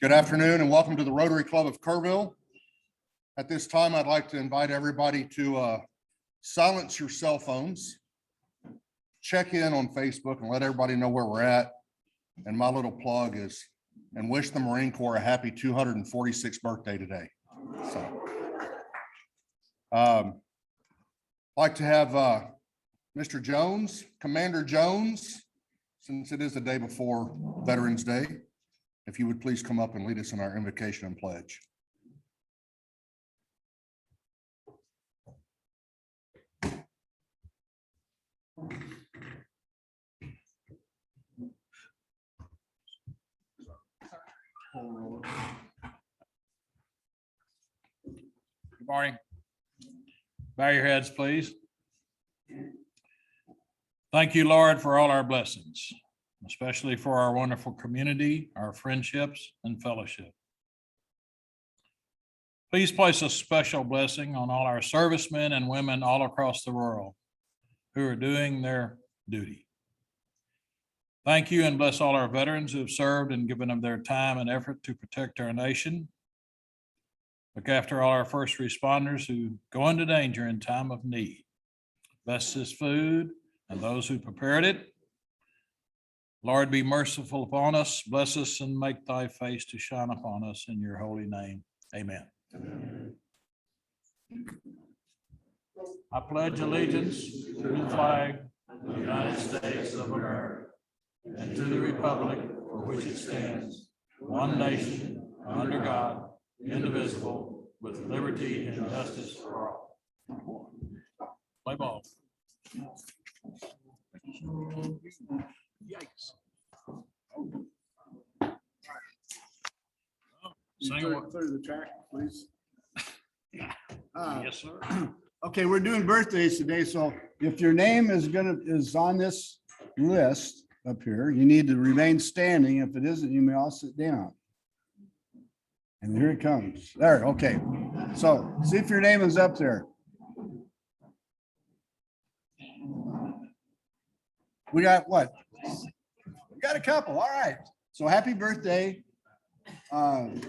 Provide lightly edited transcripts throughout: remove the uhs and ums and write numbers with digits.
Good afternoon and welcome to the Rotary Club of Kerrville. At this time, I'd like to invite everybody to silence your cell phones, check in on Facebook and let everybody know where we're at. And my little plug is, and wish the Marine Corps a happy 246th birthday today. So, I'd like to have Mr. Jones, Commander Jones, since it is the day before Veterans Day, if you would please come up and lead us in our invocation and pledge. Good morning. Bow your heads, please. Thank you, Lord, for all our blessings, especially for our wonderful community, our friendships and fellowship. Please place a special blessing on all our servicemen and women all across the world who are doing their duty. Thank you and bless all our veterans who have served and given of their time and effort to protect our nation. Look after all our first responders who go into danger in time of need. Bless this food and those who prepared it. Lord, be merciful upon us, bless us, and make thy face to shine upon us in your holy name. Amen. I pledge allegiance to the flag of the United States of America and to the republic for which it stands, one nation, under God, indivisible, with liberty and justice for all. Play ball. Yikes. Through the track, please. Yes, sir. Okay, we're doing birthdays today, so if your name is on this list up here, you need to remain standing. If it isn't, you may all sit down. And here it comes. There, okay. So see if your name is up there. We got what? We got a couple. All right. So happy birthday.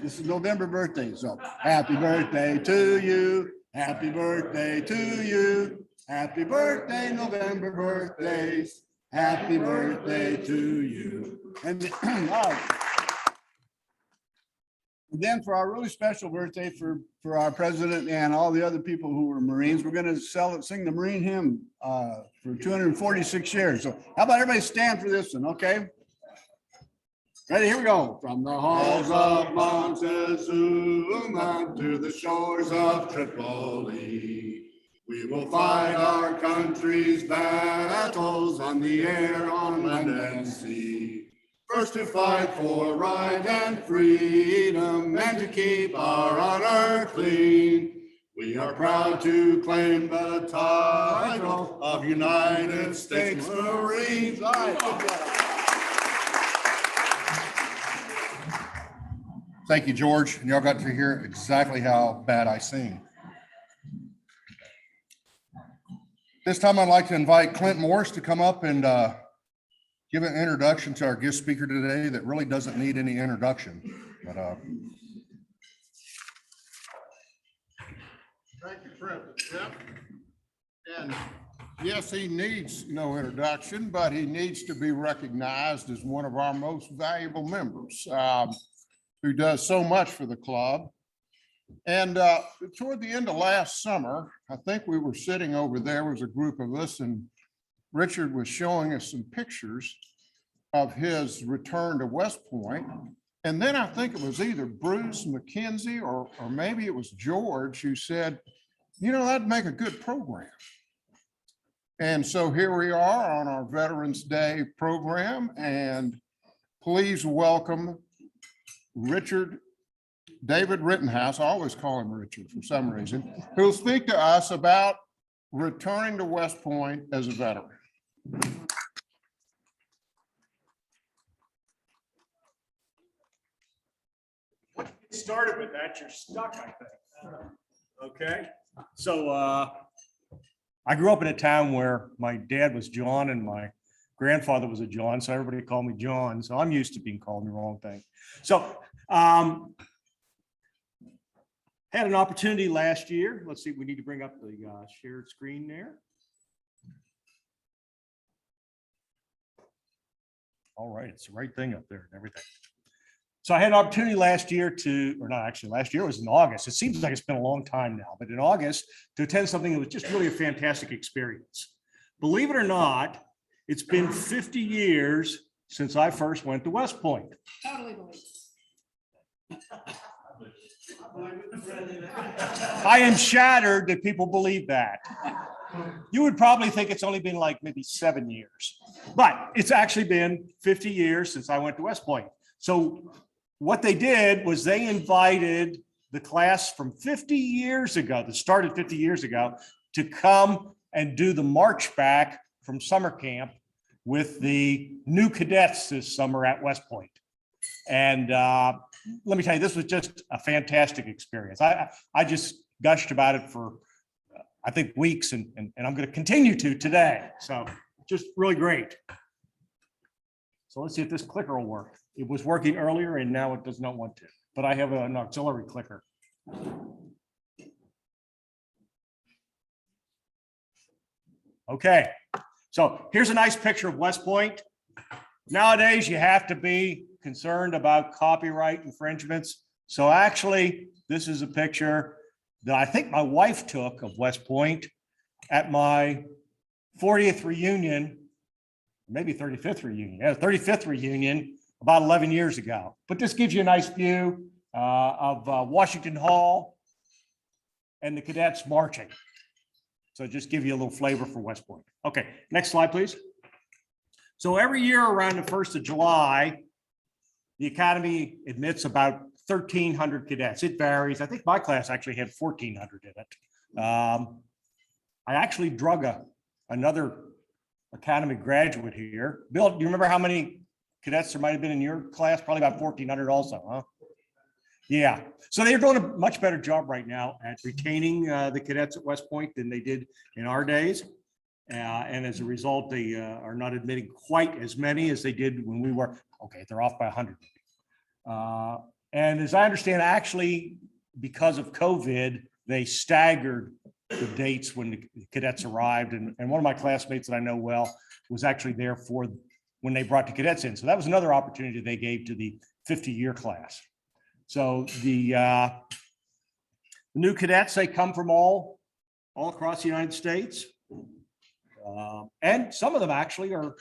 This is November birthday. So happy birthday to you. Happy birthday to you. Happy birthday, November birthdays. Happy birthday to you. And then for our really special birthday for our president and all the other people who were Marines, we're going to sing the Marine hymn for 246 years. So how about everybody stand for this one, okay? Ready, here we go. From the halls of Montezuma to the shores of Tripoli, we will fight our country's battles on the air, on land and sea. First to fight for right and freedom and to keep our honor clean. We are proud to claim the title of United States Marines. All right, good job. Thank you, George. And y'all got to hear exactly how bad I sing. This time I'd like to invite Clint Morris to come up and give an introduction to our guest speaker today that really doesn't need any introduction. But Thank you, President. Yep. And yes, he needs no introduction, but he needs to be recognized as one of our most valuable members who does so much for the club. And toward the end of last summer, I think we were sitting over there was a group of us, and Richard was showing us some pictures of his return to West Point. And then I think it was either Bruce McKenzie or maybe it was George who said, you know, that'd make a good program. And so here we are on our Veterans Day program, and please welcome David Rittenhouse, I always call him Richard for some reason, who will speak to us about returning to West Point as a veteran. Started with that, you're stuck, I think. Okay, so I grew up in a town where my dad was John and my grandfather was a John, so everybody called me John. So I'm used to being called the wrong thing. So Had an opportunity last year. Let's see, we need to bring up the shared screen there. All right, it's the right thing up there and everything. So I had an opportunity last year to, or not actually, last year was in August. It seems like it's been a long time now, but in August to attend something that was just really a fantastic experience. Believe it or not, it's been 50 years since I first went to West Point. Totally believe. I am shattered that people believe that. You would probably think it's only been like maybe 7 years, but it's actually been 50 years since I went to West Point. So what they did was they invited the class from 50 years ago, that started 50 years ago, to come and do the march back from summer camp with the new cadets this summer at West Point. And let me tell you, this was just a fantastic experience. I just gushed about it for, I think, weeks, and I'm going to continue to today. So just really great. So let's see if this clicker will work. It was working earlier and now it does not want to, but I have an auxiliary clicker. Okay, so here's a nice picture of West Point. Nowadays, you have to be concerned about copyright infringements. So actually, this is a picture that I think my wife took of West Point at my 40th reunion, maybe 35th reunion, 35th reunion about 11 years ago. But this gives you a nice view of Washington Hall and the cadets marching. So just give you a little flavor for West Point. Okay, next slide, please. So every year around the 1st of July, the Academy admits about 1,300 cadets. It varies. I think my class actually had 1,400 in it. I actually drug another Academy graduate here. Bill, do you remember how many cadets there might have been in your class? Probably about 1,400 also, huh? Yeah. So they're doing a much better job right now at retaining the cadets at West Point than they did in our days. And as a result, they are not admitting quite as many as they did when we were. Okay, they're off by 100. And as I understand, actually, because of COVID, they staggered the dates when the cadets arrived. And one of my classmates that I know well was actually there for when they brought the cadets in. So that was another opportunity they gave to the 50-year class. So the new cadets, they come from all across the United States. And some of them actually are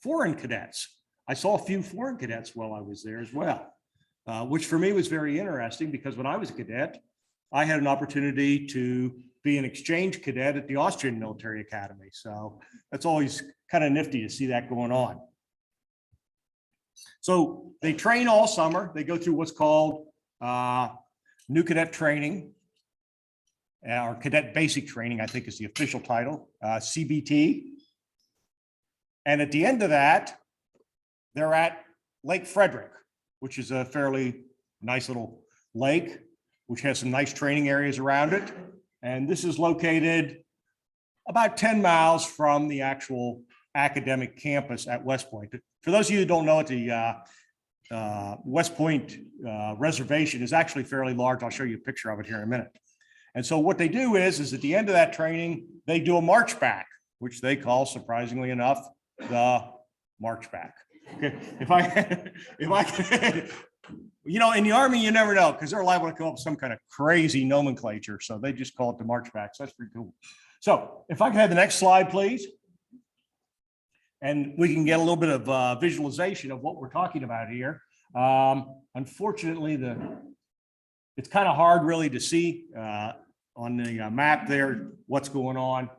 foreign cadets. I saw a few foreign cadets while I was there as well, which for me was very interesting because when I was a cadet, I had an opportunity to be an exchange cadet at the Austrian Military Academy. So that's always kind of nifty to see that going on. So they train all summer. They go through what's called new cadet training, or cadet basic training, I think is the official title, CBT. And at the end of that, they're at Lake Frederick, which is a fairly nice little lake, which has some nice training areas around it. And this is located about 10 miles from the actual academic campus at West Point. For those of you who don't know it, the West Point reservation is actually fairly large. I'll show you a picture of it here in a minute. And so what they do is at the end of that training, they do a march back, which they call, surprisingly enough, the march back. Okay. If I you know, in the Army, you never know, because they're liable to come up with some kind of crazy nomenclature. So they just call it the march back. So that's pretty cool. So if I could have the next slide, please. And we can get a little bit of visualization of what we're talking about here. Unfortunately, it's kind of hard really to see on the map there what's going on.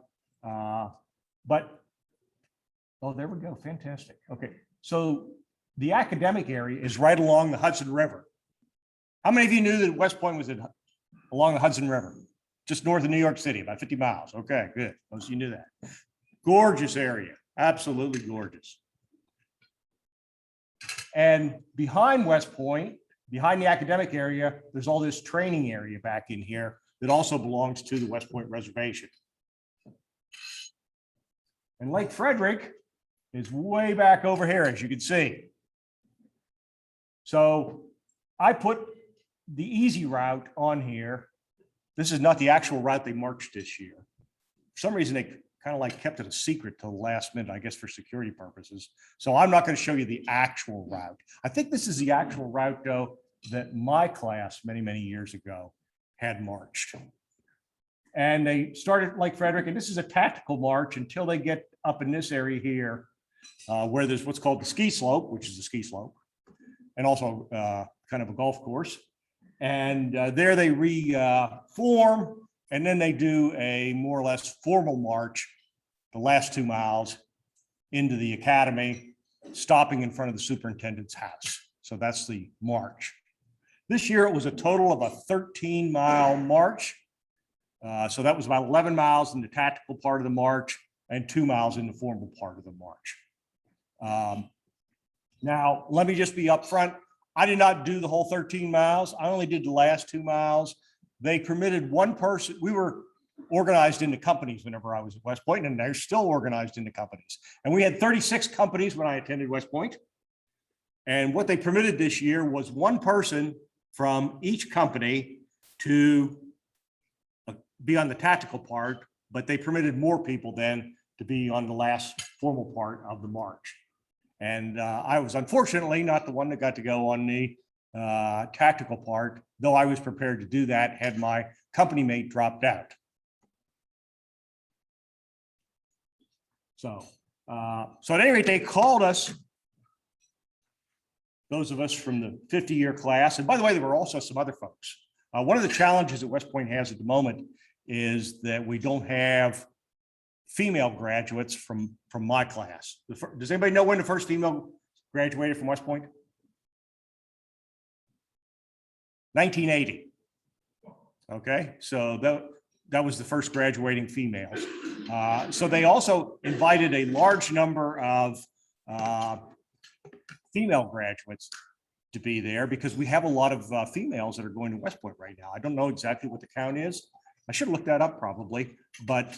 But, oh, there we go. Fantastic. Okay. So the academic area is right along the Hudson River. How many of you knew that West Point was along the Hudson River? Just north of New York City, about 50 miles. Okay, good. Most of you knew that. Gorgeous area. Absolutely gorgeous. And behind West Point, behind the academic area, there's all this training area back in here that also belongs to the West Point Reservation. And Lake Frederick is way back over here, as you can see. So I put the easy route on here. This is not the actual route they marched this year. For some reason, they kind of like kept it a secret till the last minute, I guess for security purposes. So I'm not going to show you the actual route. I think this is the actual route, though, that my class many, many years ago had marched. And they started like Frederick, and this is a tactical march until they get up in this area here, where there's what's called the ski slope, which is the ski slope, and also kind of a golf course. And there they reform, and then they do a more or less formal march, the last 2 miles into the academy, stopping in front of the superintendent's house. So that's the march. This year, it was a total of a 13-mile march. So that was about 11 miles in the tactical part of the march and 2 miles in the formal part of the march. Now, let me just be upfront. I did not do the whole 13 miles. I only did the last 2 miles. They permitted one person. We were organized into companies whenever I was at West Point, and they're still organized into companies. And we had 36 companies when I attended West Point. And what they permitted this year was one person from each company to be on the tactical part, but they permitted more people then to be on the last formal part of the march. And I was unfortunately not the one that got to go on the tactical part, though I was prepared to do that had my company mate dropped out. So at any rate, they called us, those of us from the 50-year class. And by the way, there were also some other folks. One of the challenges that West Point has at the moment is that we don't have female graduates from my class. Does anybody know when the first female graduated from West Point? 1980. Okay, so that was the first graduating females. So they also invited a large number of female graduates to be there because we have a lot of females that are going to West Point right now. I don't know exactly what the count is. I should have looked that up probably, but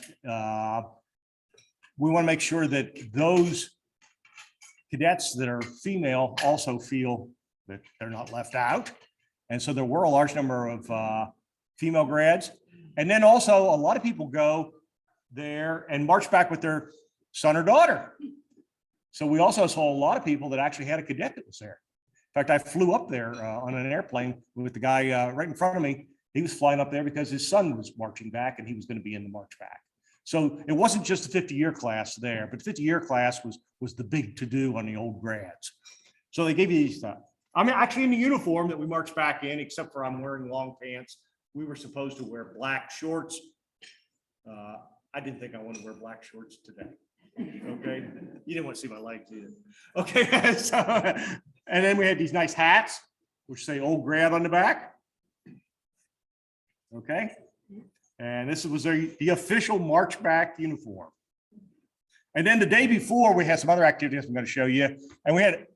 we want to make sure that those cadets that are female also feel that they're not left out. And so there were a large number of female grads. And then also a lot of people go there and march back with their son or daughter. So we also saw a lot of people that actually had a cadet that was there. In fact, I flew up there on an airplane with the guy right in front of me. He was flying up there because his son was marching back and he was going to be in the march back. So it wasn't just the 50-year class there, but the 50-year class was the big to-do on the old grads. So they gave you these stuff. I'm actually in the uniform that we marched back in, except for I'm wearing long pants. We were supposed to wear black shorts. I didn't think I wanted to wear black shorts today. Okay, you didn't want to see my legs either. Okay, so, and then we had these nice hats, which say old grad on the back. Okay, and this was the official march back uniform. And then the day before, we had some other activities I'm going to show you. And we had,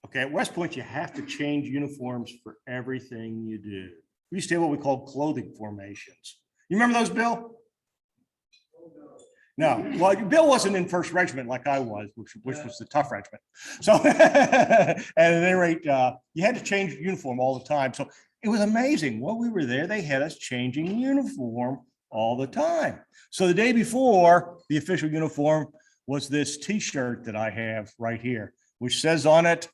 okay, at West Point, you have to change uniforms for everything you do. We used to have what we called clothing formations. You remember those, Bill? No, well, Bill wasn't in first regiment like I was, which was the tough regiment. So, at any rate, you had to change uniform all the time. So it was amazing. While we were there, they had us changing uniform all the time. So the day before, the official uniform was this T-shirt that I have right here, which says on it,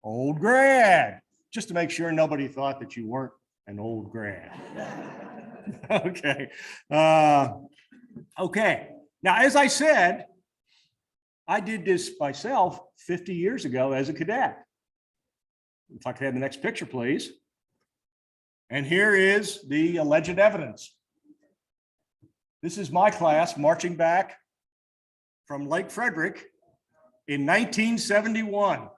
old grad, just to make sure nobody thought that you weren't an old grad. Okay. Okay. Now, as I said, I did this myself 50 years ago as a cadet. If I could have the next picture, please. And here is the alleged evidence. This is my class marching back from Lake Frederick in 1971.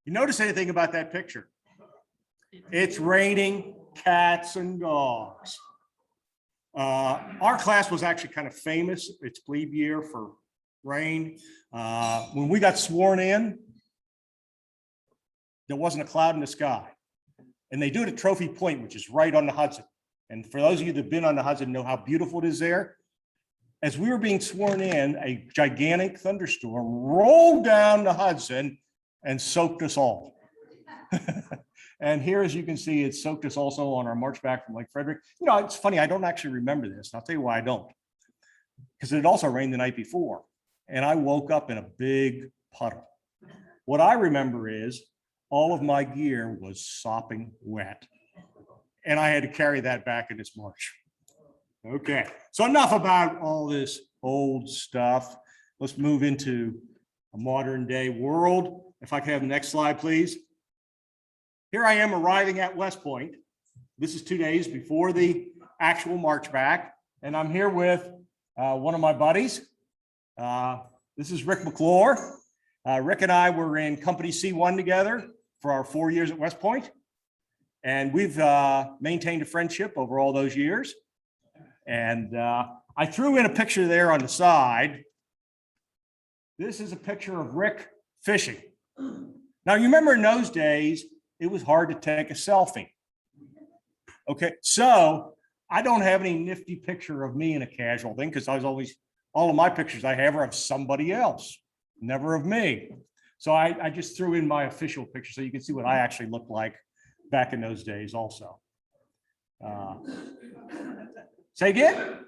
You notice anything about that picture? It's raining cats and dogs. Our class was actually kind of famous. It's plebe year for rain. When we got sworn in, there wasn't a cloud in the sky. And they do it at Trophy Point, which is right on the Hudson. And for those of you that have been on the Hudson, know how beautiful it is there. As we were being sworn in, a gigantic thunderstorm rolled down the Hudson and soaked us all. And here, as you can see, it soaked us also on our march back from Lake Frederick. You know, it's funny, I don't actually remember this. And I'll tell you why I don't. Because it had also rained the night before. And I woke up in a big puddle. What I remember is all of my gear was sopping wet. And I had to carry that back in this march. Okay, so enough about all this old stuff. Let's move into a modern day world. If I could have the next slide, please. Here I am arriving at West Point. This is 2 days before the actual march back. And I'm here with one of my buddies. This is Rick McClure. Rick and I were in Company C1 together for our 4 years at West Point. And we've maintained a friendship over all those years. And I threw in a picture there on the side. This is a picture of Rick fishing. Now, you remember in those days, it was hard to take a selfie. Okay, so I don't have any nifty picture of me in a casual thing because I was always, all of my pictures I have are of somebody else, never of me. So I just threw in my official picture so you can see what I actually looked like back in those days also. Say again?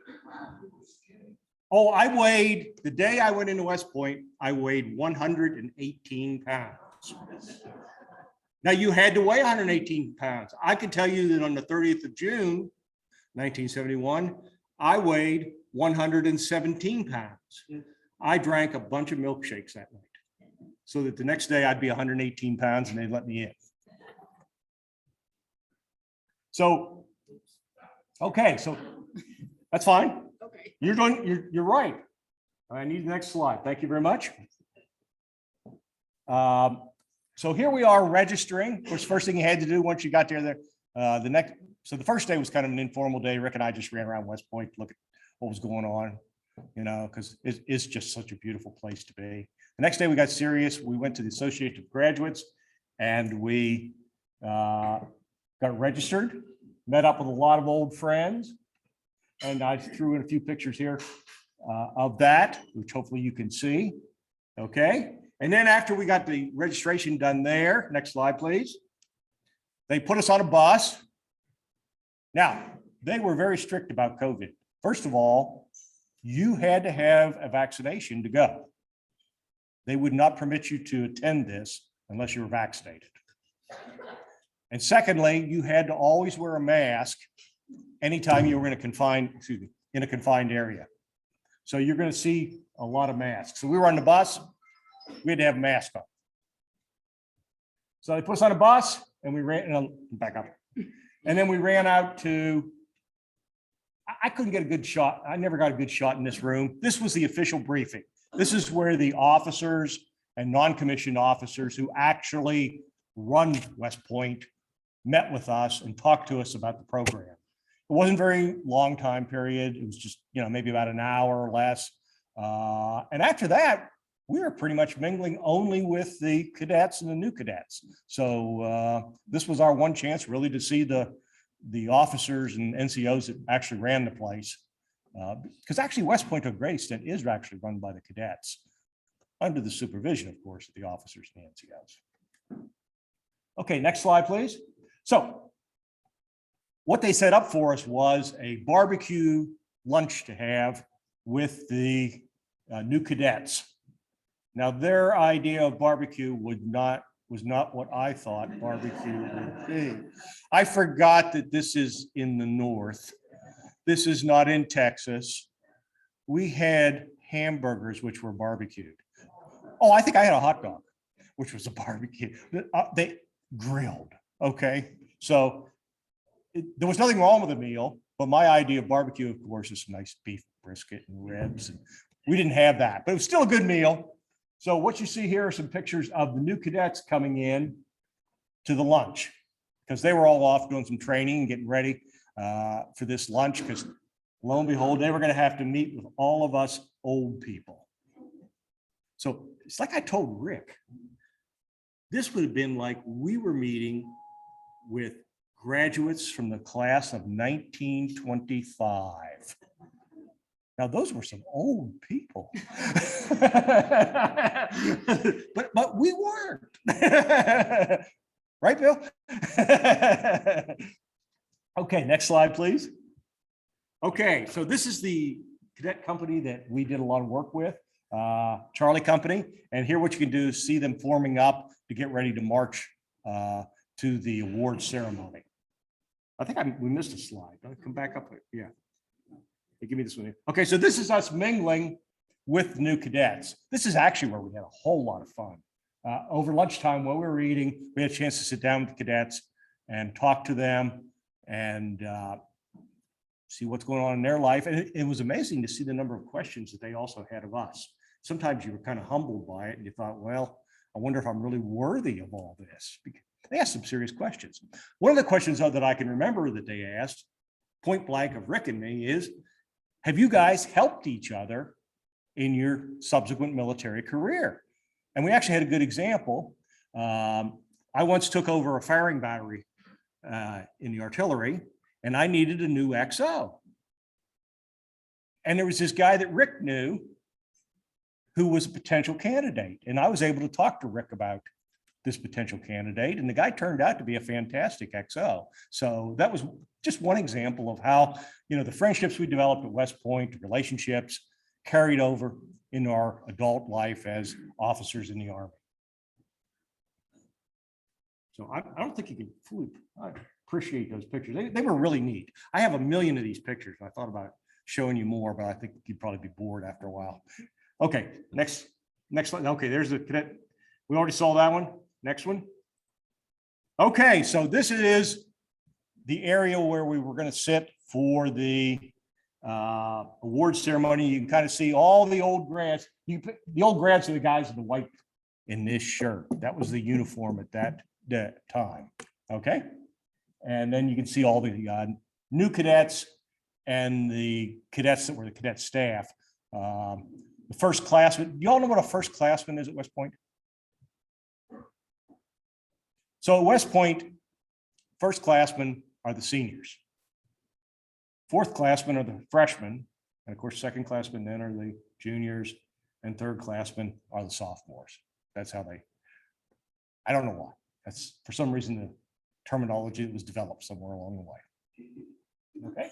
Oh, I weighed, the day I went into West Point, I weighed 118 pounds. Now, you had to weigh 118 pounds. I can tell you that on the 30th of June, 1971, I weighed 117 pounds. I drank a bunch of milkshakes that night so that the next day I'd be 118 pounds and they'd let me in. So, okay, so that's fine. Okay. You're right. I need the next slide. Thank you very much. So here we are registering. Of course, first thing you had to do once you got there, so the first day was kind of an informal day. Rick and I just ran around West Point to look at what was going on, you know, because it's just such a beautiful place to be. The next day we got serious. We went to the Association of Graduates and we got registered, met up with a lot of old friends. And I threw in a few pictures here of that, which hopefully you can see. Okay. And then after we got the registration done there, next slide, please. They put us on a bus. Now, they were very strict about COVID. First of all, you had to have a vaccination to go. They would not permit you to attend this unless you were vaccinated. And secondly, you had to always wear a mask anytime you were in a confined area. So you're going to see a lot of masks. So we were on the bus. We had to have a mask on. So they put us on a bus and we ran back up. And then we ran out to, I couldn't get a good shot. I never got a good shot in this room. This was the official briefing. This is where the officers and non-commissioned officers who actually run West Point met with us and talked to us about the program. It wasn't a very long time period. It was just, maybe about an hour or less. And after that, we were pretty much mingling only with the cadets and the new cadets. So this was our one chance really to see the officers and NCOs that actually ran the place. Because actually West Point to a great extent is actually run by the cadets under the supervision, of course, of the officers and NCOs. Okay, next slide, please. So what they set up for us was a barbecue lunch to have with the new cadets. Now, their idea of barbecue was not what I thought barbecue would be. I forgot that this is in the north. This is not in Texas. We had hamburgers, which were barbecued. Oh, I think I had a hot dog, which was a barbecue. They grilled, okay? So there was nothing wrong with the meal, but my idea of barbecue, of course, is some nice beef brisket and ribs. And we didn't have that, but it was still a good meal. So what you see here are some pictures of the new cadets coming in to the lunch because they were all off doing some training and getting ready for this lunch because lo and behold, they were going to have to meet with all of us old people. So it's like I told Rick, this would have been like we were meeting with graduates from the class of 1925. Now, those were some old people, but we weren't. Right, Bill? Okay, next slide, please. Okay, so this is the cadet company that we did a lot of work with, Charlie Company. And here what you can do is see them forming up to get ready to march to the award ceremony. I think we missed a slide. I'll come back up. Yeah. Hey, give me this one. Okay, so this is us mingling with new cadets. This is actually where we had a whole lot of fun. Over lunchtime while we were eating, we had a chance to sit down with the cadets and talk to them and see what's going on in their life. And it was amazing to see the number of questions that they also had of us. Sometimes you were kind of humbled by it and you thought, well, I wonder if I'm really worthy of all this. They asked some serious questions. One of the questions though, that I can remember that they asked point blank of Rick and me is, have you guys helped each other in your subsequent military career? And we actually had a good example. I once took over a firing battery in the artillery, and I needed a new XO. And there was this guy that Rick knew who was a potential candidate. And I was able to talk to Rick about this potential candidate. And the guy turned out to be a fantastic XO. So that was just one example of how, the friendships we developed at West Point, relationships carried over in our adult life as officers in the Army. So I don't think you can fully appreciate those pictures. They were really neat. I have a million of these pictures. I thought about showing you more, but I think you'd probably be bored after a while. Okay, next slide. Okay, there's the cadet. We already saw that one. Next one. Okay, so this is the area where we were going to sit for the award ceremony. You can kind of see all the old grads. The old grads are the guys in the white in this shirt. That was the uniform at that time. Okay. And then you can see all the new cadets and the cadets that were the cadet staff. The first classman, you all know what a first classman is at West Point? So at West Point, first classmen are the seniors. Fourth classmen are the freshmen. And of course, second classmen then are the juniors, and third classmen are the sophomores. That's how I don't know why. That's for some reason the terminology was developed somewhere along the way. Okay.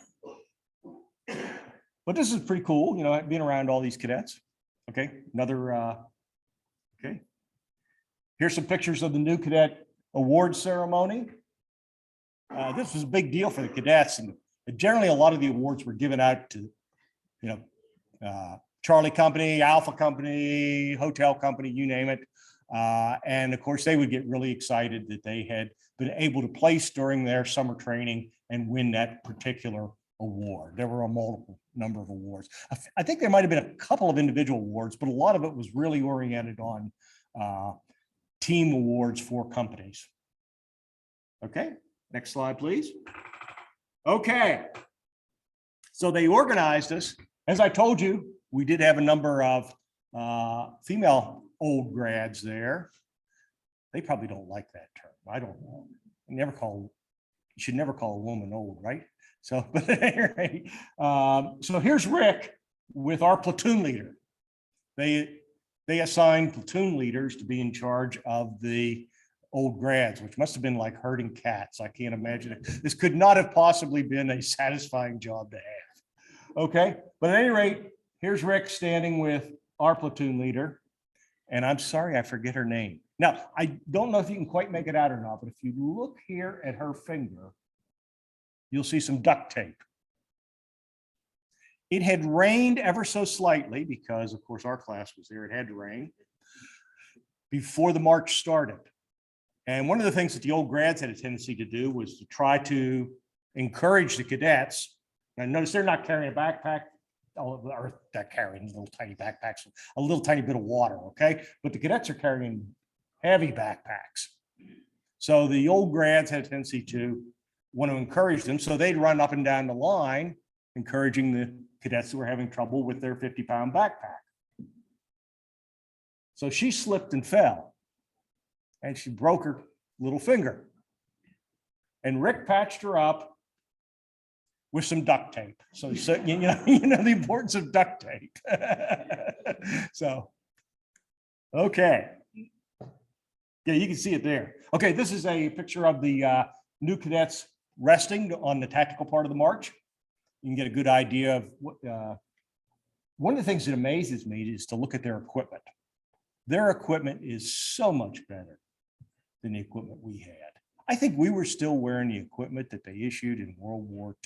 But this is pretty cool, being around all these cadets. Okay, okay. Here's some pictures of the new cadet award ceremony. This was a big deal for the cadets, and generally a lot of the awards were given out to, Charlie Company, Alpha Company, Hotel Company, you name it. And of course, they would get really excited that they had been able to place during their summer training and win that particular award. There were a multiple number of awards. I think there might have been a couple of individual awards, but a lot of it was really oriented on team awards for companies. Okay, next slide, please. Okay, so they organized us. As I told you, we did have a number of female old grads there. They probably don't like that term. I don't know. You should never call a woman old, right? So, but at any rate, so here's Rick with our platoon leader. They assigned platoon leaders to be in charge of the old grads, which must have been like herding cats. I can't imagine it. This could not have possibly been a satisfying job to have. Okay, but at any rate, here's Rick standing with our platoon leader. And I'm sorry, I forget her name. Now, I don't know if you can quite make it out or not, but if you look here at her finger, you'll see some duct tape. It had rained ever so slightly because, of course, our class was there. It had to rain before the march started. And one of the things that the old grads had a tendency to do was to try to encourage the cadets. And notice they're not carrying a backpack, or they're carrying little tiny backpacks, a little tiny bit of water, okay? But the cadets are carrying heavy backpacks. So the old grads had a tendency to want to encourage them. So they'd run up and down the line, encouraging the cadets who were having trouble with their 50-pound backpack. So she slipped and fell, and she broke her little finger. And Rick patched her up with some duct tape. So you know the importance of duct tape. So, okay. Yeah, you can see it there. Okay, this is a picture of the new cadets resting on the tactical part of the march. You can get a good idea of what, one of the things that amazes me is to look at their equipment. Their equipment is so much better than the equipment we had. I think we were still wearing the equipment that they issued in World War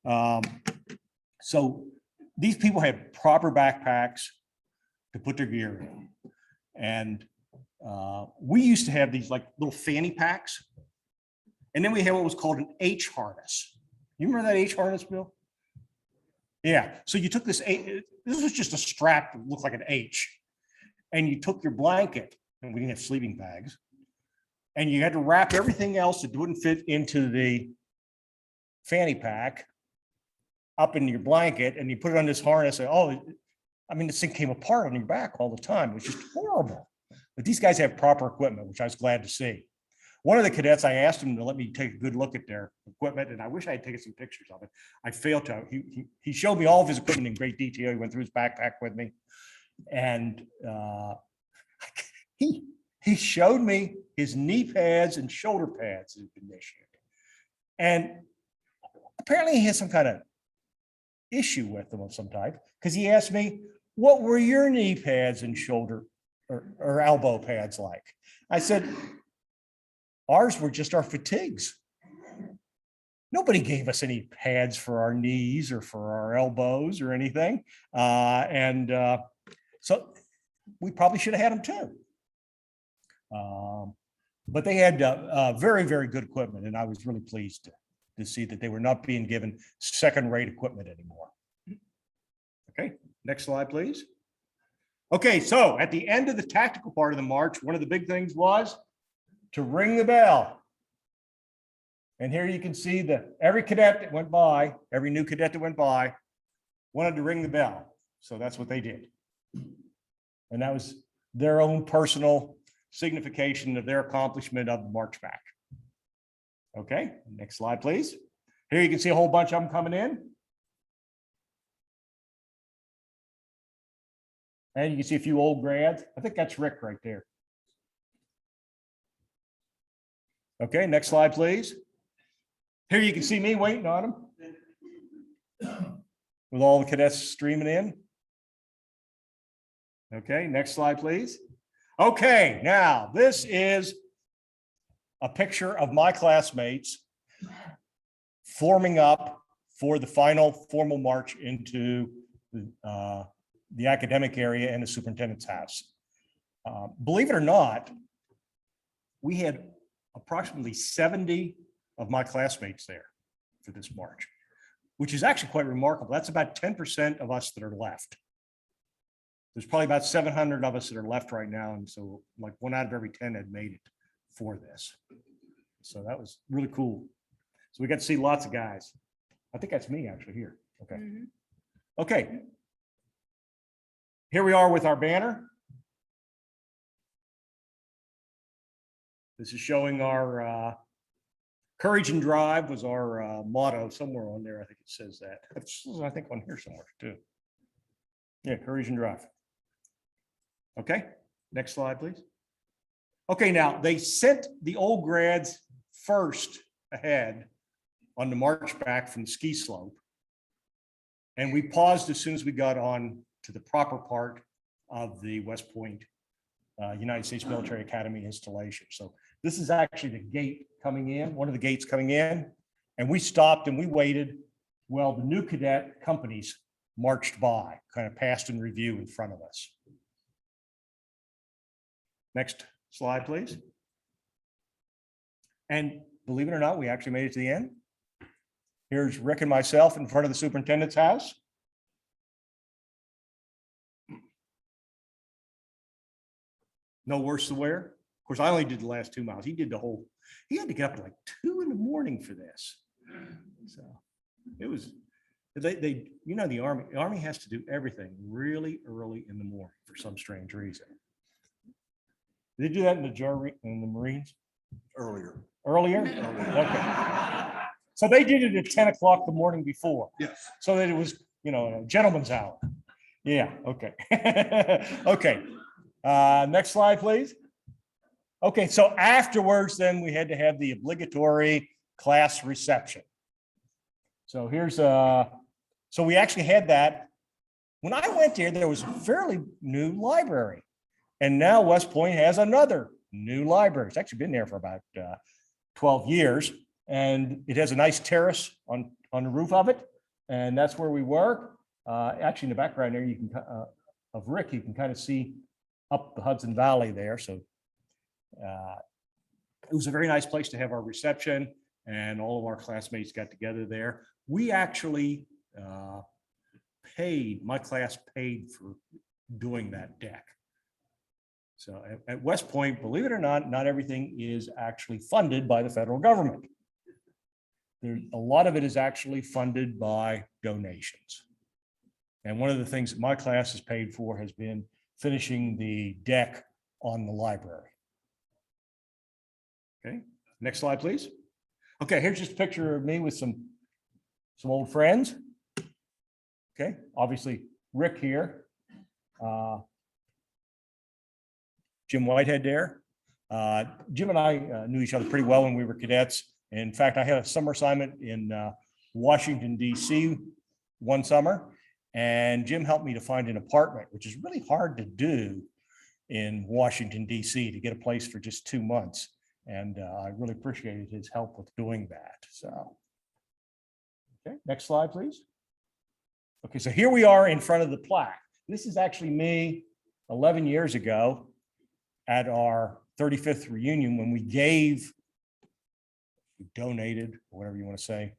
II. So these people had proper backpacks to put their gear in. And we used to have these like little fanny packs. And then we had what was called an H harness. You remember that H harness, Bill? Yeah. So you took this, this was just a strap that looked like an H. And you took your blanket, and we didn't have sleeping bags, and you had to wrap everything else that wouldn't fit into the fanny pack up in your blanket, and you put it on this harness. And, oh, I mean, this thing came apart on your back all the time. It was just horrible. But these guys have proper equipment, which I was glad to see. One of the cadets, I asked him to let me take a good look at their equipment, and I wish I had taken some pictures of it. I failed to. He showed me all of his equipment in great detail. He went through his backpack with me, and he showed me his knee pads and shoulder pads that had been issued. And apparently he has some kind of issue with them of some type, because he asked me, what were your knee pads and shoulder or elbow pads like? I said, ours were just our fatigues. Nobody gave us any pads for our knees or for our elbows or anything. So we probably should have had them too. But they had very, very good equipment, and I was really pleased to see that they were not being given second-rate equipment anymore. Okay, next slide, please. Okay, so at the end of the tactical part of the march, one of the big things was to ring the bell. And here you can see that every cadet that went by, every new cadet that went by, wanted to ring the bell. So that's what they did. And that was their own personal signification of their accomplishment of the march back. Okay, next slide, please. Here you can see a whole bunch of them coming in. And you can see a few old grads. I think that's Rick right there. Okay, next slide, please. Here you can see me waiting on them with all the cadets streaming in. Okay, next slide, please. Okay, now this is a picture of my classmates forming up for the final formal march into the academic area and the superintendent's house. Believe it or not, we had approximately 70 of my classmates there for this march, which is actually quite remarkable. That's about 10% of us that are left. There's probably about 700 of us that are left right now. And so like 1 out of every 10 had made it for this. So that was really cool. So we got to see lots of guys. I think that's me actually here. Okay. Mm-hmm. Okay. Here we are with our banner. This is showing our courage and drive was our motto somewhere on there. I think it says that. It's, I think on here somewhere too. Yeah, courage and drive. Okay, next slide, please. Okay, now they sent the old grads first ahead on the march back from the ski slope. And we paused as soon as we got on to the proper part of the West Point United States Military Academy installation. So this is actually the gate coming in, one of the gates coming in. And we stopped and we waited while the new cadet companies marched by, kind of passed in review in front of us. Next slide, please. And believe it or not, we actually made it to the end. Here's Rick and myself in front of the superintendent's house. No worse to wear. Of course, I only did the last 2 miles. He did the whole, he had to get up at like 2 in the morning for this. So it was, they you know, the Army has to do everything really early in the morning for some strange reason. Did they do that in the Marines? Earlier. Okay. So they did it at 10 o'clock the morning before. Yes. So that it was, you know, a gentleman's hour. Yeah, okay. Okay. Next slide, please. Okay, so afterwards, then we had to have the obligatory class reception. So here's so we actually had that. When I went there was a fairly new library. And now West Point has another new library. It's actually been there for about 12 years. And it has a nice terrace on the roof of it. And that's where we work. Actually, in the background there, you can of Rick, you can kind of see up the Hudson Valley there. So it was a very nice place to have our reception, and all of our classmates got together there. We actually my class paid for doing that deck. So at West Point, believe it or not everything is actually funded by the federal government. A lot of it is actually funded by donations. And one of the things that my class has paid for has been finishing the deck on the library. Okay, next slide, please. Okay, here's just a picture of me with some old friends. Okay, obviously Rick here. Jim Whitehead there. Jim and I knew each other pretty well when we were cadets. In fact, I had a summer assignment in Washington, D.C. one summer, and Jim helped me to find an apartment, which is really hard to do in Washington, D.C., to get a place for just 2 months. And I really appreciated his help with doing that. So, okay, next slide, please. Okay, so here we are in front of the plaque. This is actually me 11 years ago at our 35th reunion when we donated, whatever you want to say,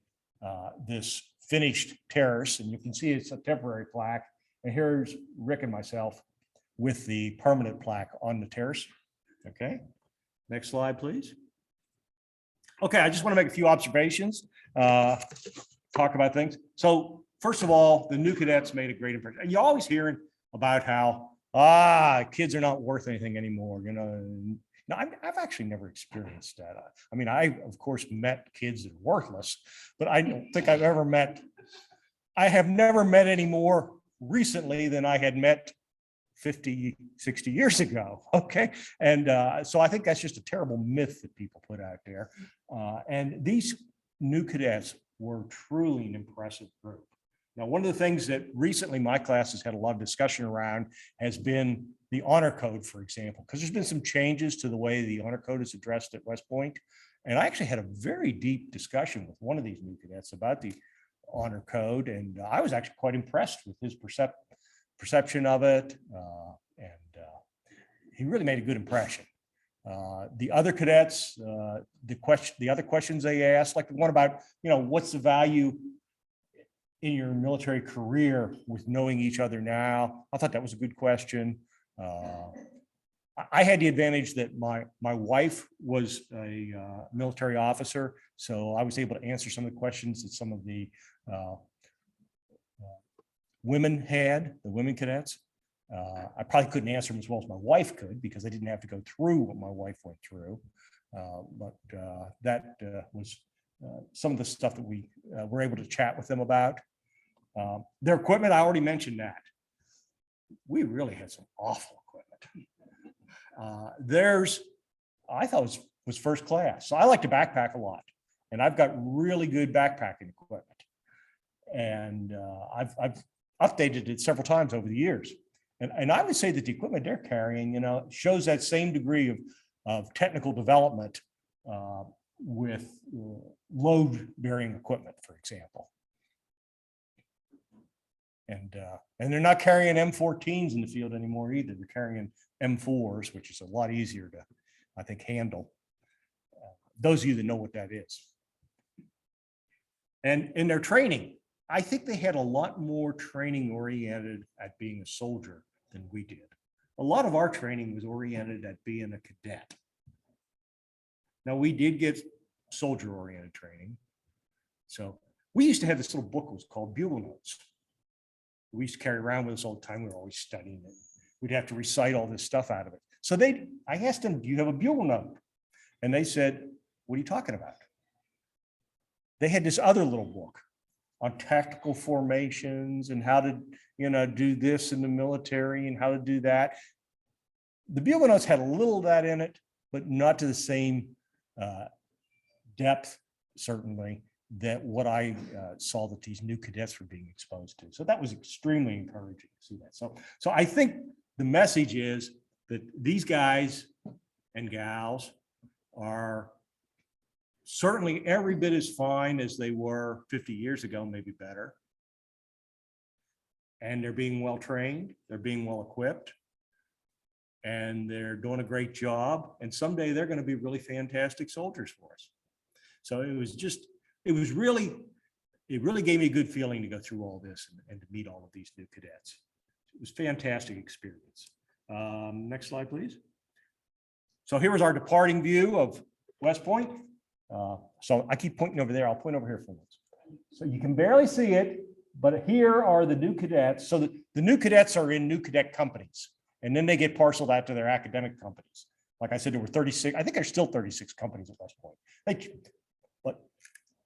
this finished terrace. And you can see it's a temporary plaque. And here's Rick and myself with the permanent plaque on the terrace. Okay, next slide, please. Okay, I just want to make a few observations, talk about things. So first of all, the new cadets made a great impression. And you're always hearing about how, kids are not worth anything anymore. You know, no, I've actually never experienced that. I mean, I, of course, met kids that are worthless, but I don't think I have never met any more recently than I had met 50, 60 years ago. Okay. And so I think that's just a terrible myth that people put out there. And these new cadets were truly an impressive group. Now, one of the things that recently my class has had a lot of discussion around has been the honor code, for example, because there's been some changes to the way the honor code is addressed at West Point. And I actually had a very deep discussion with one of these new cadets about the honor code. And I was actually quite impressed with his perception of it. And he really made a good impression. The other cadets, the other questions they asked, like the one about, you know, what's the value in your military career with knowing each other now? I thought that was a good question. I had the advantage that my wife was a military officer, so I was able to answer some of the questions that some of the women had, the women cadets. I probably couldn't answer them as well as my wife could because I didn't have to go through what my wife went through. But that was some of the stuff that we were able to chat with them about. Their equipment, I already mentioned that. We really had some awful equipment. Theirs, I thought was first class. So I like to backpack a lot, and I've got really good backpacking equipment. And I've updated it several times over the years. And I would say that the equipment they're carrying, you know, shows that same degree of technical development with load-bearing equipment, for example. And they're not carrying M14s in the field anymore either. They're carrying M4s, which is a lot easier to, I think, handle. Those of you that know what that is. And in their training, I think they had a lot more training oriented at being a soldier than we did. A lot of our training was oriented at being a cadet. Now, we did get soldier oriented training. So we used to have this little book, it was called Bugle Notes. We used to carry around with us all the time. We were always studying it. We'd have to recite all this stuff out of it. So I asked them, do you have a bugle note? And they said, what are you talking about? They had this other little book on tactical formations and how to, you know, do this in the military and how to do that. The bugle notes had a little of that in it, but not to the same depth, certainly, that what I saw that these new cadets were being exposed to. So that was extremely encouraging to see that. So I think the message is that these guys and gals are certainly every bit as fine as they were 50 years ago, maybe better. And they're being well trained, they're being well equipped, and they're doing a great job. And someday they're going to be really fantastic soldiers for us. So it really gave me a good feeling to go through all this and to meet all of these new cadets. It was a fantastic experience. Next slide, please. So here was our departing view of West Point. So I keep pointing over there. I'll point over here for once. So you can barely see it, but here are the new cadets. So the new cadets are in new cadet companies, and then they get parceled out to their academic companies. Like I said, there were 36, I think there's still 36 companies at West Point.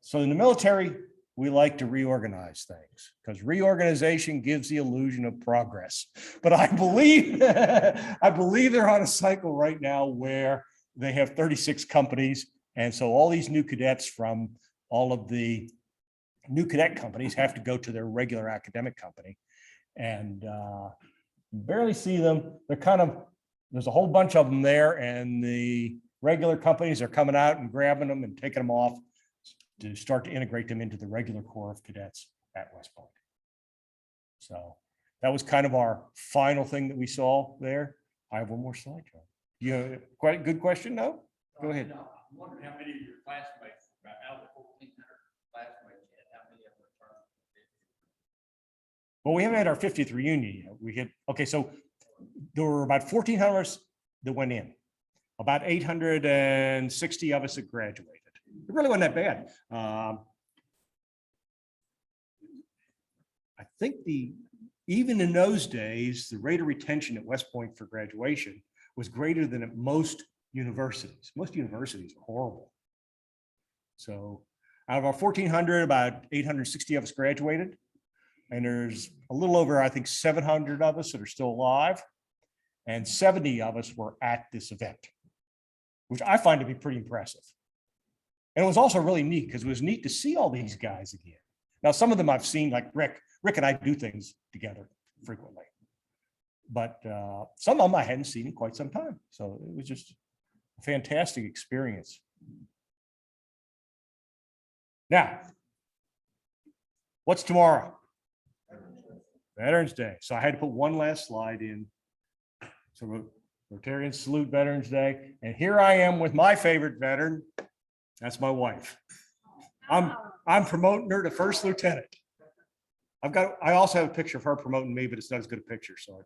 So in the military, we like to reorganize things because reorganization gives the illusion of progress. But I believe, I believe they're on a cycle right now where they have 36 companies. And so all these new cadets from all of the new cadet companies have to go to their regular academic company. And you barely see them. They're there's a whole bunch of them there, and the regular companies are coming out and grabbing them and taking them off to start to integrate them into the regular corps of cadets at West Point. So that was kind of our final thing that we saw there. I have one more slide, John. You have quite a good question, no? Go ahead. I'm wondering how many of your classmates, out of the 1,400 classmates, how many of them returned? Well, we haven't had our 50th reunion yet. We had, okay, so there were about 1,400 that went in. About 860 of us that graduated. It really wasn't that bad. I think even in those days, the rate of retention at West Point for graduation was greater than at most universities. Most universities are horrible. So out of our 1,400, about 860 of us graduated. And there's a little over, I think, 700 of us that are still alive. And 70 of us were at this event, which I find to be pretty impressive. And it was also really neat because it was neat to see all these guys again. Now, some of them I've seen, like Rick and I do things together frequently. But some of them I hadn't seen in quite some time. So it was just a fantastic experience. Now, what's tomorrow? Veterans Day. So I had to put one last slide in. So Rotarians salute Veterans Day. And here I am with my favorite veteran. That's my wife. I'm promoting her to first lieutenant. I also have a picture of her promoting me, but it's not as good a picture. So,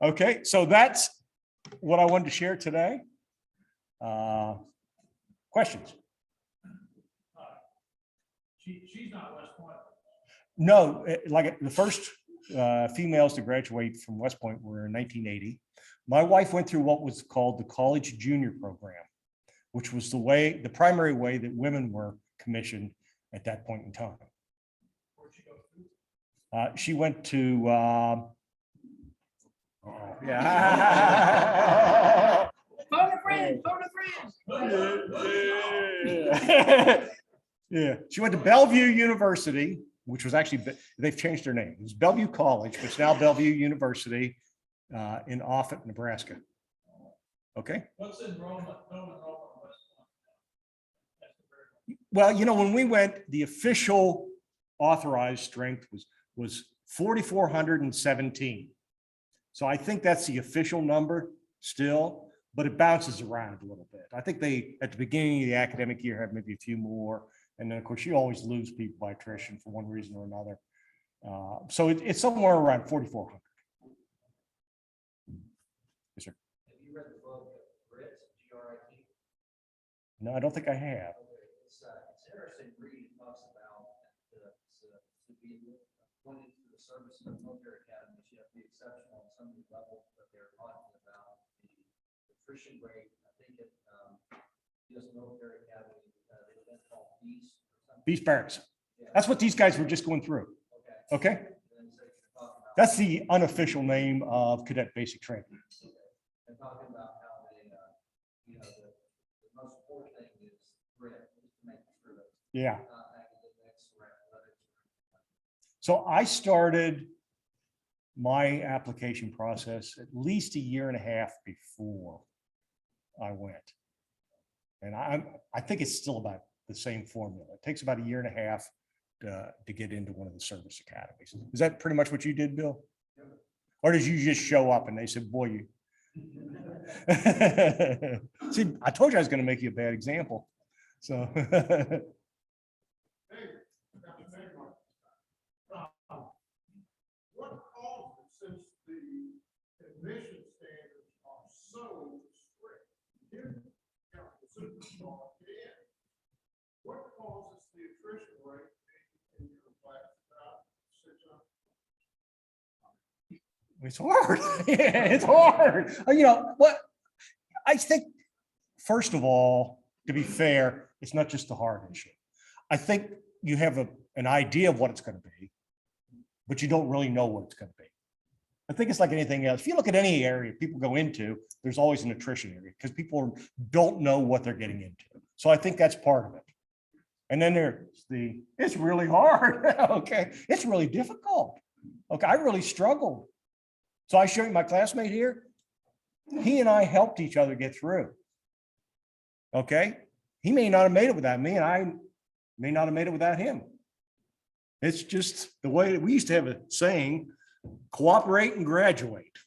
okay, so that's what I wanted to share today. Questions? She's not West Point. No, like the first females to graduate from West Point were in 1980. My wife went through what was called the College Junior Program, which was the primary way that women were commissioned at that point in time. Where'd she go to? She went to, Phone a friend, phone a friend. yeah, she went to Bellevue University, which was actually, they've changed their name. It was Bellevue College, but it's now Bellevue University in Offutt, Nebraska. Okay. What's enrollment? Well, when we went, the official authorized strength was 4,417. So I think that's the official number still, but it bounces around a little bit. I think they, at the beginning of the academic year, have maybe a few more. And then, of course, you always lose people by attrition for one reason or another. So it's somewhere around 4,400. Yes, sir. Have you read the book Grit, G-R-I-T? No, I don't think I have. It's interesting read. It talks about to be appointed to the service of the military academies, you have to be exceptional on some of the levels that they're talking about. The attrition rate, I think at U.S. military academy, they have been called Beast or something. Beast barracks. Yeah. That's what these guys were just going through. Okay. Okay. That's the unofficial name of cadet basic training. and talking about how they, you know, the most important thing is grit, just to make sure that Yeah. academics or athletics. So I started my application process at least a year and a half before I went. And I think it's still about the same formula. It takes about a year and a half to get into one of the service academies. Is that pretty much what you did, Bill? Or did you just show up and they said, boy, you. See, I told you I was going to make you a bad example. So. What causes, since the admission standards are so strict, here, the superstar get in. What causes the attrition rate in your class about 600? It's hard. Yeah, it's hard. You know what? I think, first of all, to be fair, it's not just the hard issue. I think you have an idea of what it's going to be, but you don't really know what it's going to be. I think it's like anything else. If you look at any area people go into, there's always an attrition area because people don't know what they're getting into. So I think that's part of it. And then there's it's really hard. Okay. It's really difficult. Okay. I really struggled. So I show you my classmate here. He and I helped each other get through. Okay. He may not have made it without me, and I may not have made it without him. It's just the way we used to have a saying, cooperate and graduate.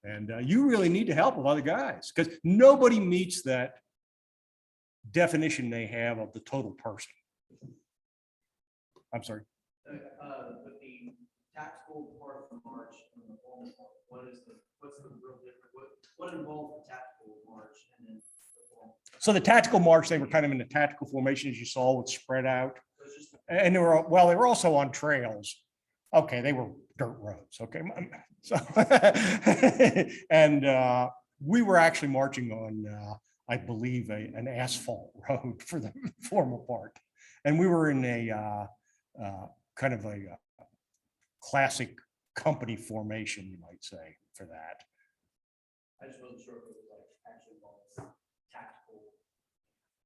And you really need to help with other guys because nobody meets that definition they have of the total person. I'm sorry. With the tactical part of the march and the formal part, what's the real difference? What involves the tactical march and then the formal? So the tactical march, they were kind of in the tactical formation, as you saw, with spread out. And they were also on trails. Okay, they were dirt roads. Okay. So, and we were actually marching on, I believe, an asphalt road for the formal part. And we were in a kind of a classic company formation, you might say, for that. I just wasn't sure if it was like actually involved tactical.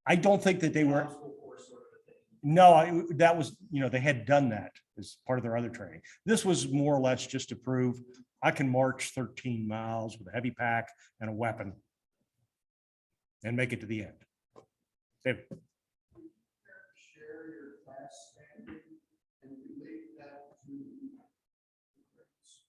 I don't think that they were. Obstacle course sort of a thing. No, that was, they had done that as part of their other training. This was more or less just to prove I can march 13 miles with a heavy pack and a weapon and make it to the end. David. Share your class standing and relate that to grades,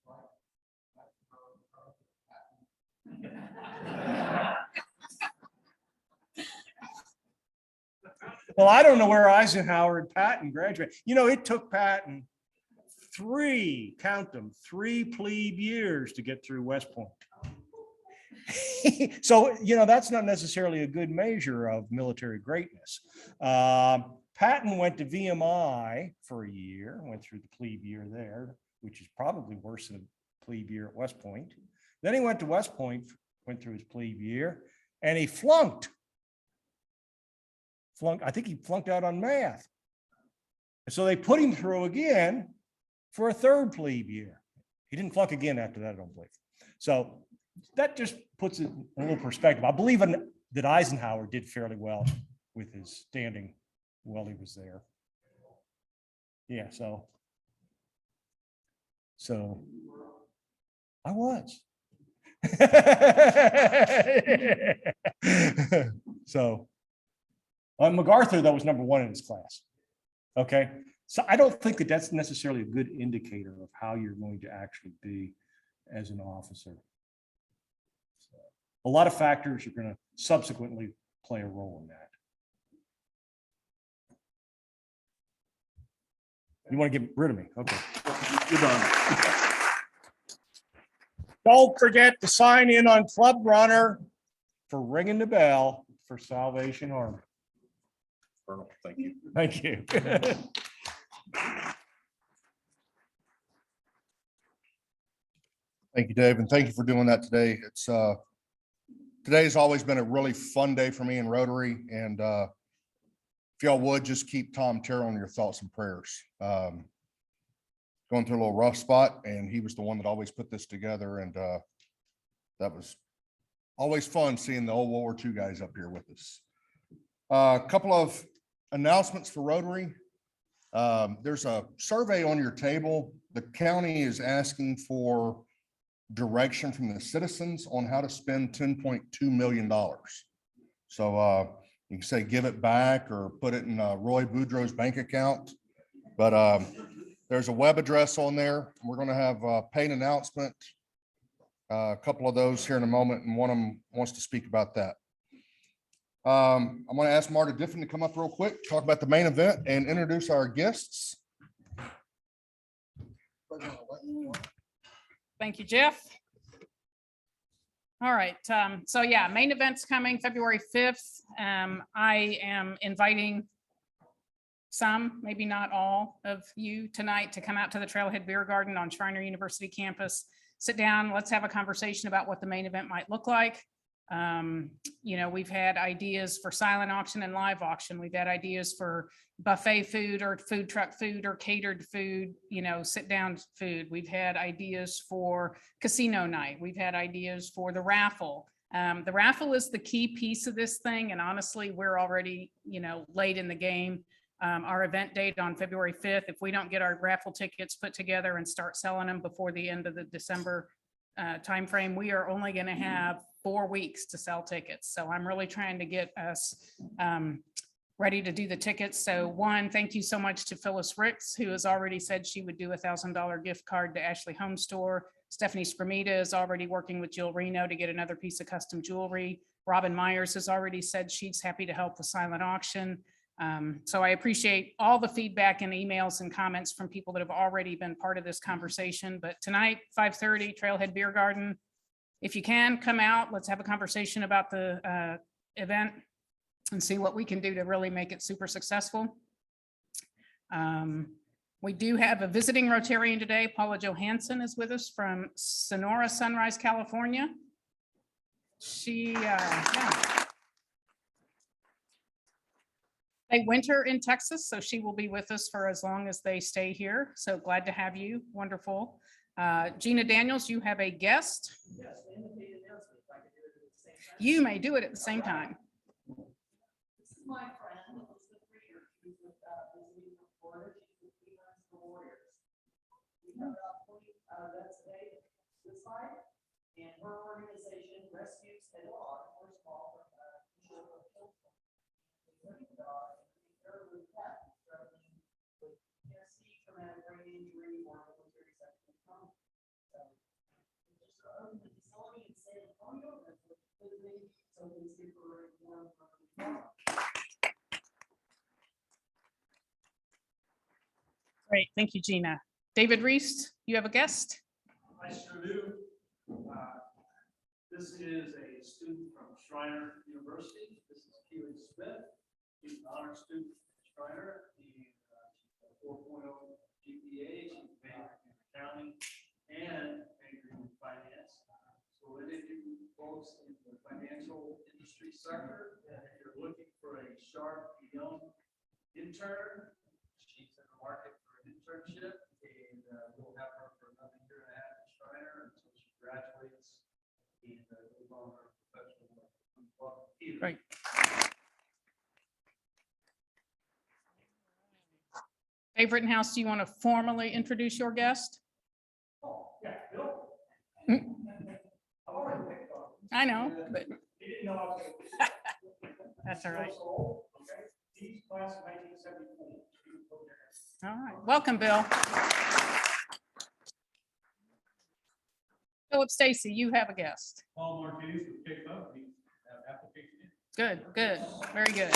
Well, I don't know where Eisenhower and Patton graduated. It took Patton count them, 3 plebe years to get through West Point. So, that's not necessarily a good measure of military greatness. Patton went to VMI for a year, went through the plebe year there, which is probably worse than a plebe year at West Point. Then he went to West Point, went through his plebe year, and he flunked. I think he flunked out on math. So they put him through again for a 3rd plebe year. He didn't flunk again after that, I don't believe. So that just puts it in a little perspective. I believe that Eisenhower did fairly well with his standing while he was there. Yeah, so I was. So MacArthur, though, was #1 in his class. Okay. So I don't think that that's necessarily a good indicator of how you're going to actually be as an officer. So a lot of factors are going to subsequently play a role in that. You want to get rid of me? Okay. You're done. Don't forget to sign in on Club Runner for ringing the bell for Salvation Army. Colonel, thank you. Thank you. Thank you, Dave, and thank you for doing that today. Today's always been a really fun day for me in Rotary, and if y'all would just keep Tom Terrell in your thoughts and prayers. Going through a little rough spot, and he was the one that always put this together, and That was always fun seeing the old World War II guys up here with us. A couple of announcements for Rotary. There's a survey on your table. The county is asking for direction from the citizens on how to spend $10.2 million. So you can say give it back or put it in Roy Boudreaux's bank account. But there's a web address on there. We're going to have a paid announcement. A couple of those here in a moment, and one of them wants to speak about that. I'm going to ask Marta Diffin to come up real quick, talk about the main event and introduce our guests. Thank you, Jeff. All right, so yeah, main event's coming February 5th. I am inviting some, maybe not all of you tonight to come out to the Trailhead Beer Garden on Schreiner University campus. Sit down, let's have a conversation about what the main event might look like. You know, we've had ideas for silent auction and live auction. We've had ideas for buffet food or food truck food or catered food, you know, sit down food. We've had ideas for casino night. We've had ideas for the raffle. The raffle is the key piece of this thing. And honestly, we're already, you know, late in the game. Our event date on February 5th, if we don't get our raffle tickets put together and start selling them before the end of the December timeframe, we are only going to have 4 weeks to sell tickets. So I'm really trying to get us ready to do the tickets. So one, thank you so much to Phyllis Ricks, who has already said she would do a $1,000 gift card to Ashley Home Store. Stephanie Scramita is already working with Jill Reno to get another piece of custom jewelry. Robin Myers has already said she's happy to help with silent auction. So I appreciate all the feedback and emails and comments from people that have already been part of this conversation. But tonight, 5:30, Trailhead Beer Garden. If you can, come out. Let's have a conversation about the event and see what we can do to really make it super successful. We do have a visiting Rotarian today. Paula Johansson is with us from Sonora Sunrise, California. She, They winter in Texas, so she will be with us for as long as they stay here. So glad to have you. Wonderful. Gina Daniels, you have a guest. Yes, the indicated announcement, if I could do it at the same time. You may do it at the same time. This is my friend, Elizabeth Reader. She's with, visiting from Florida. She's with Females for Warriors. We have about 20 vets today this side, and her organization rescues a dog, first of all, from Kerrville, struggling with PSC, traumatic brain injury, or military sexual trauma. So just open the facility in San Antonio. That's what it's visiting. So we see for one. Great, thank you, Gina. David Reese, you have a guest? I sure do. This is a student from Schreiner University. This is Keely Smith. She's an honor student at Schreiner. She's a 4.0 GPA. She's majoring in accounting and majoring in finance. So what they do, folks in the financial industry sector, if you're looking for a sharp young intern, she's in the market for an internship, and we'll have her for another year and a half at Schreiner until she graduates and move on her professional life. Great. Dave Rittenhouse, do you want to formally introduce your guest? Oh, yeah, Bill. Hmm. I've already picked on him. I know, but He didn't know I was going to. that's all right. Okay, he's class of 1974. All right, welcome, Bill. Philip Stacy, you have a guest. Paul Martinez was picked up. He have application in. Good, good, very good.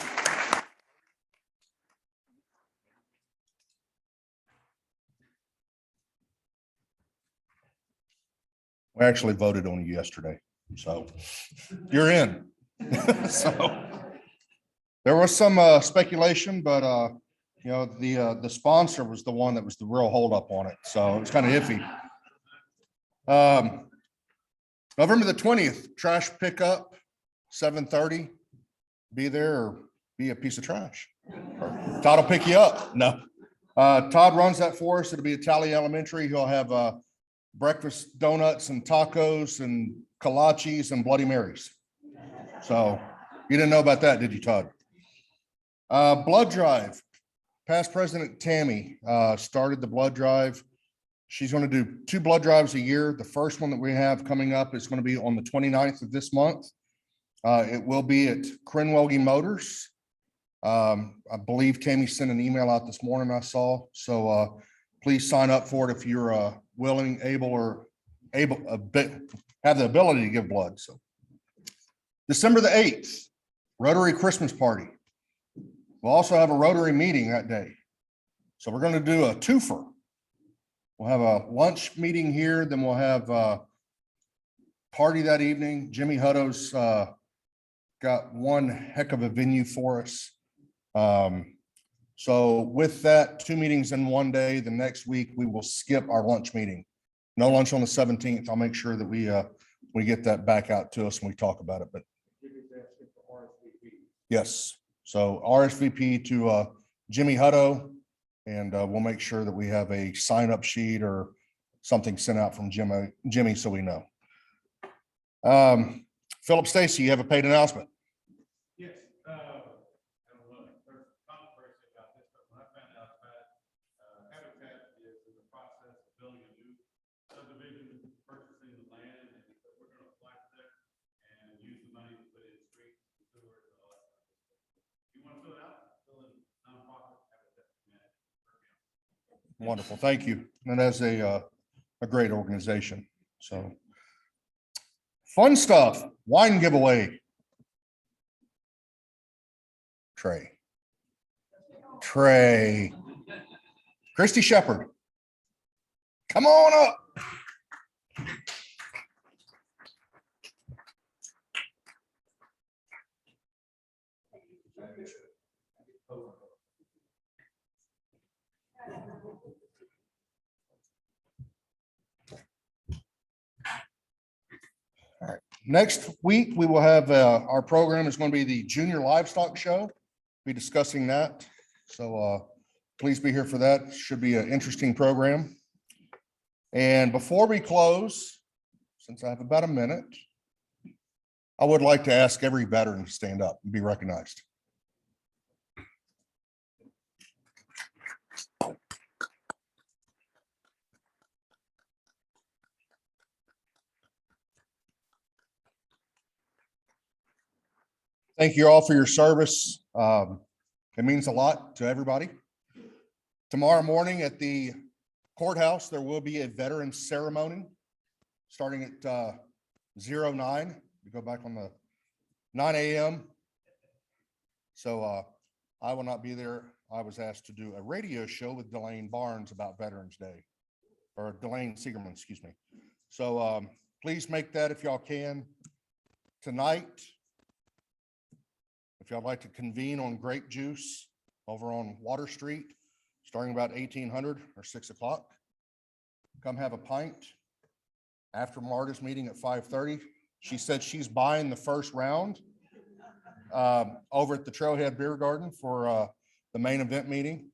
We actually voted on you yesterday, so you're in. So there was some speculation, but you know, the sponsor was the one that was the real holdup on it, so it's kind of iffy. November the 20th, trash pickup, 7:30. Be there or be a piece of trash. Todd will pick you up. No, Todd runs that for us. It'll be at Tally Elementary. He'll have breakfast donuts and tacos and kolaches, and Bloody Marys. So you didn't know about that, did you, Todd? Blood drive. Past President Tammy started the blood drive. She's going to do 2 blood drives a year. The first one that we have coming up is going to be on the 29th of this month. It will be at Kerrville Motors. I believe Tammy sent an email out this morning I saw. So please sign up for it if you're willing, able, or have the ability to give blood. So December the 8th, Rotary Christmas party. We'll also have a Rotary meeting that day. So we're going to do a twofer. We'll have a lunch meeting here, then we'll have a party that evening. Jimmy Hutto's got one heck of a venue for us. So with that, 2 meetings in one day, the next week we will skip our lunch meeting. No lunch on the 17th. I'll make sure that we get that back out to us when we talk about it, but yes. So RSVP to Jimmy Hutto, and we'll make sure that we have a sign-up sheet or something sent out from Jimmy so we know. Philip Stacy, you have a paid announcement. Yes, I don't know, there's controversy about this, but when I found out that Habitat is in the process of building a new subdivision, purchasing the land, and so we're gonna apply for that and use the money to put in streets, sewers, and all that stuff. You wanna fill it out, fill in nonprofit Habitat. Wonderful, thank you. And that's a great organization. So fun stuff, wine giveaway. Trey. Christy Shepherd. Come on up. All right. Next week, we will have our program is going to be the Junior Livestock Show. Be discussing that. So please be here for that. Should be an interesting program. And before we close, since I have about a minute, I would like to ask every veteran to stand up and be recognized. Thank you all for your service. It means a lot to everybody. Tomorrow morning at the courthouse, there will be a veterans ceremony starting at 09. We go back on the 9 a.m. So I will not be there. I was asked to do a radio show with Delane Barnes about Veterans Day, or Delane Siegerman, excuse me. So please make that if y'all can. Tonight, if y'all like to convene on Grape Juice over on Water Street, starting about 1800 or 6 o'clock, come have a pint after Marta's meeting at 5:30. She said she's buying the first round over at the Trailhead Beer Garden for the main event meeting.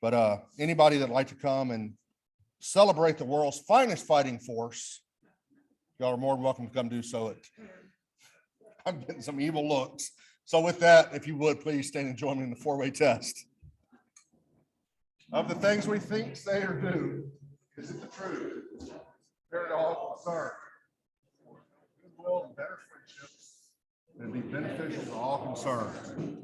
But anybody that'd like to come and celebrate the world's finest fighting force, y'all are more than welcome to come do so. I'm getting some evil looks. So with that, if you would, please stand and join me in the four-way test. Of the things we think, say, or do, is it the truth? Bear to all concerned. Goodwill and better friendships, and be beneficial to all concerned.